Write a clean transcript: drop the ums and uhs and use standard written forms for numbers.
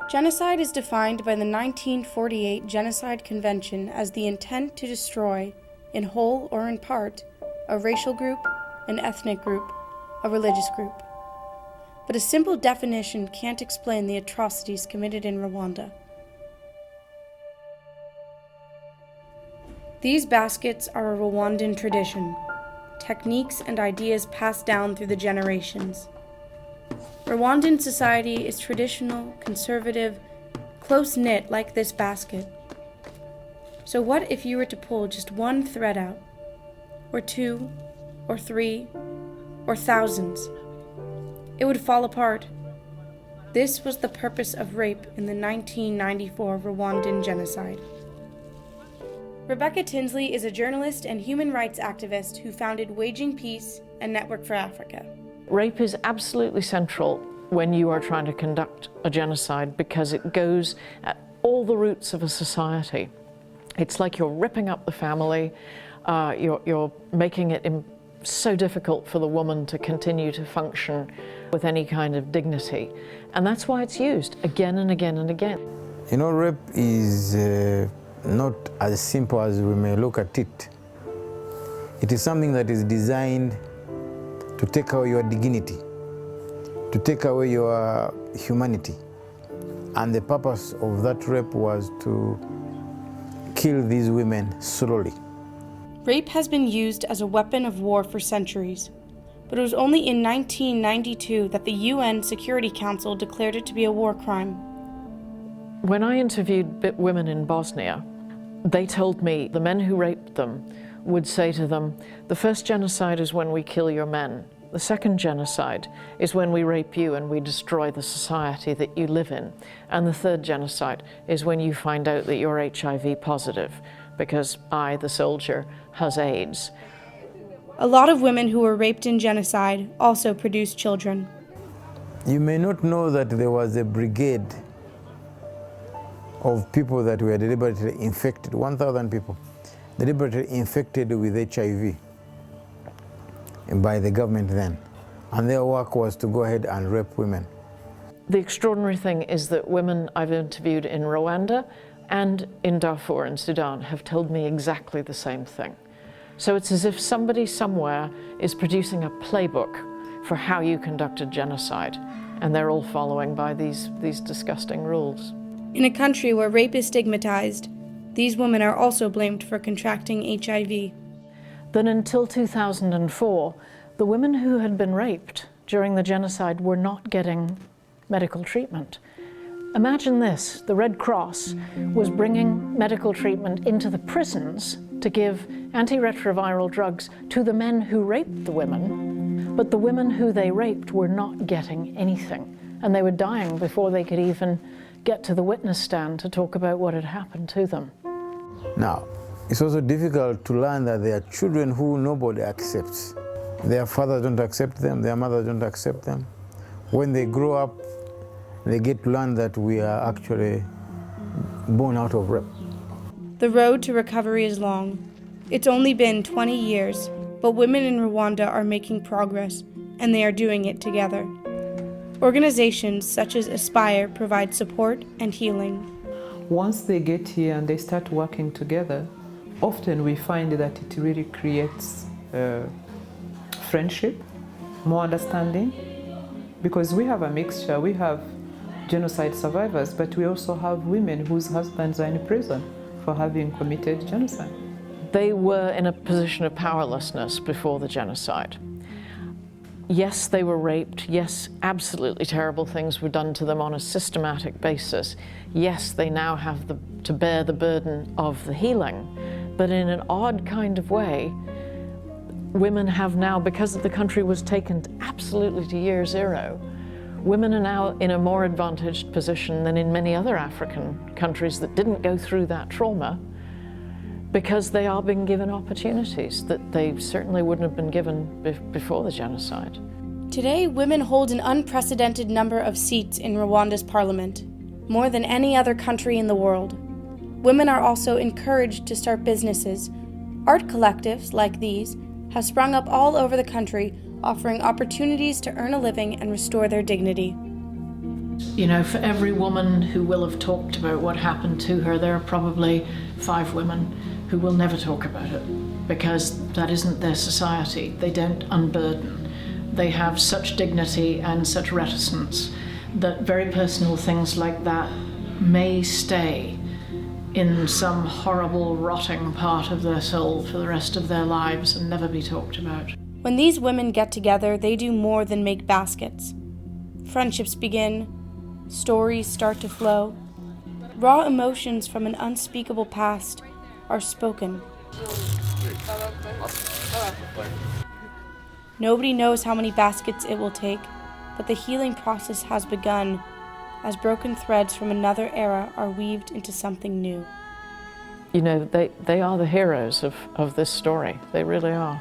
Genocide is defined by the 1948 Genocide Convention as the intent to destroy, in whole or in part, a racial group, an ethnic group, a religious group. But a simple definition can't explain the atrocities committed in Rwanda. These baskets are a Rwandan tradition, techniques and ideas passed down through the generations. Rwandan society is traditional, conservative, close-knit like this basket. So what if you were to pull just one thread out, or two, or three, or thousands? It would fall apart. This was the purpose of rape in the 1994 Rwandan genocide. Rebecca Tinsley is a journalist and human rights activist who founded Waging Peace and Network for Africa. Rape is absolutely central when you are trying to conduct a genocide because it goes at all the roots of a society. It's like you're ripping up the family, you're making it so difficult for the woman to continue to function with any kind of dignity. And that's why it's used again and again and again. You know, rape is not as simple as we may look at it. It is something that is designed to take away your dignity, to take away your humanity. And the purpose of that rape was to kill these women slowly. Rape has been used as a weapon of war for centuries, but it was only in 1992 that the UN Security Council declared it to be a war crime. When I interviewed women in Bosnia, they told me the men who raped them would say to them, the first genocide is when we kill your men. The second genocide is when we rape you and we destroy the society that you live in. And the third genocide is when you find out that you're HIV positive, because I, the soldier, has AIDS. A lot of women who were raped in genocide also produced children. You may not know that there was a brigade of people that were deliberately infected, 1,000 people, deliberately infected with HIV by the government then. And their work was to go ahead and rape women. The extraordinary thing is that women I've interviewed in Rwanda and in Darfur in Sudan have told me exactly the same thing. So it's as if somebody somewhere is producing a playbook for how you conduct a genocide, and they're all following by these disgusting rules. In a country where rape is stigmatized, these women are also blamed for contracting HIV. Then until 2004, the women who had been raped during the genocide were not getting medical treatment. Imagine this, the Red Cross was bringing medical treatment into the prisons to give antiretroviral drugs to the men who raped the women, but the women who they raped were not getting anything, and they were dying before they could even get to the witness stand to talk about what had happened to them. Now, it's also difficult to learn that there are children who nobody accepts. Their fathers don't accept them, their mothers don't accept them. When they grow up, they get to learn that we are actually born out of rape. The road to recovery is long. It's only been 20 years, but women in Rwanda are making progress, and they are doing it together. Organizations such as Aspire provide support and healing. Once they get here and they start working together, often we find that it really creates friendship, more understanding, because we have a mixture. We have genocide survivors, but we also have women whose husbands are in prison for having committed genocide. They were in a position of powerlessness before the genocide. Yes, they were raped. Yes, absolutely terrible things were done to them on a systematic basis. Yes, they now have to bear the burden of the healing. But in an odd kind of way, women have now, because the country was taken absolutely to year zero, women are now in a more advantaged position than in many other African countries that didn't go through that trauma, because they are being given opportunities that they certainly wouldn't have been given before the genocide. Today, women hold an unprecedented number of seats in Rwanda's parliament, more than any other country in the world. Women are also encouraged to start businesses. Art collectives like these have sprung up all over the country, offering opportunities to earn a living and restore their dignity. You know, for every woman who will have talked about what happened to her, there are probably 5 women who will never talk about it because that isn't their society. They don't unburden. They have such dignity and such reticence that very personal things like that may stay in some horrible, rotting part of their soul for the rest of their lives and never be talked about. When these women get together, they do more than make baskets. Friendships begin, stories start to flow. Raw emotions from an unspeakable past are spoken. Nobody knows how many baskets it will take, but the healing process has begun as broken threads from another era are weaved into something new. You know, they are the heroes of this story. They really are.